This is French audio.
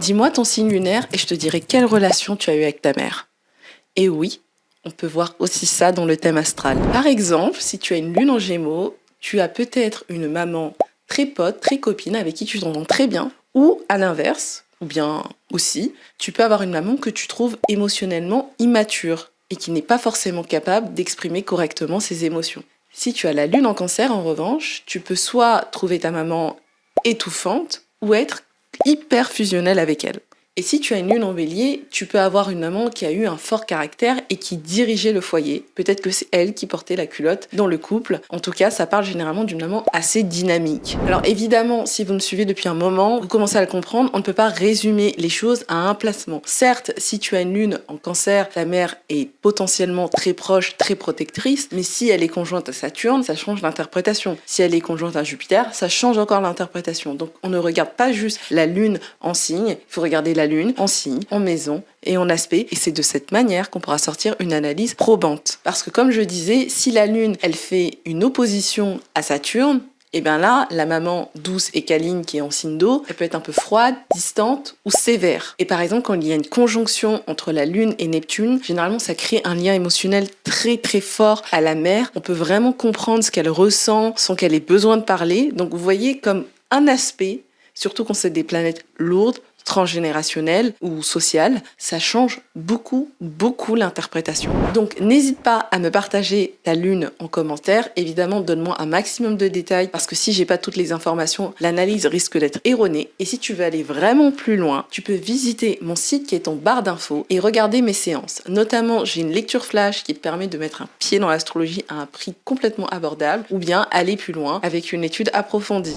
Dis-moi ton signe lunaire et je te dirai quelle relation tu as eue avec ta mère. Et oui, on peut voir aussi ça dans le thème astral. Par exemple, si tu as une lune en Gémeaux, tu as peut-être une maman très pote, très copine, avec qui tu t'entends très bien. Ou à l'inverse, ou bien aussi, tu peux avoir une maman que tu trouves émotionnellement immature et qui n'est pas forcément capable d'exprimer correctement ses émotions. Si tu as la lune en Cancer, en revanche, tu peux soit trouver ta maman étouffante ou être hyper fusionnelle avec elle. Et si tu as une lune en Bélier, tu peux avoir une maman qui a eu un fort caractère et qui dirigeait le foyer. Peut-être que c'est elle qui portait la culotte dans le couple. En tout cas, ça parle généralement d'une maman assez dynamique. Alors évidemment, si vous me suivez depuis un moment, vous commencez à le comprendre, on ne peut pas résumer les choses à un placement. Certes, si tu as une lune en Cancer, ta mère est potentiellement très proche, très protectrice, mais si elle est conjointe à Saturne, ça change l'interprétation. Si elle est conjointe à Jupiter, ça change encore l'interprétation. Donc on ne regarde pas juste la lune en signe, il faut regarder la lune en signe, en maison et en aspect. Et c'est de cette manière qu'on pourra sortir une analyse probante. Parce que comme je disais, si la lune, elle fait une opposition à Saturne, et bien là, la maman douce et câline qui est en signe d'eau, elle peut être un peu froide, distante ou sévère. Et par exemple, quand il y a une conjonction entre la lune et Neptune, généralement ça crée un lien émotionnel très très fort à la mère. On peut vraiment comprendre ce qu'elle ressent sans qu'elle ait besoin de parler. Donc vous voyez comme un aspect, surtout quand c'est des planètes lourdes, transgénérationnelle ou sociale, ça change beaucoup l'interprétation. Donc n'hésite pas à me partager ta lune en commentaire. Évidemment, donne-moi un maximum de détails parce que si j'ai pas toutes les informations, l'analyse risque d'être erronée. Et si tu veux aller vraiment plus loin, tu peux visiter mon site qui est en barre d'infos et regarder mes séances. Notamment, j'ai une lecture flash qui te permet de mettre un pied dans l'astrologie à un prix complètement abordable ou bien aller plus loin avec une étude approfondie.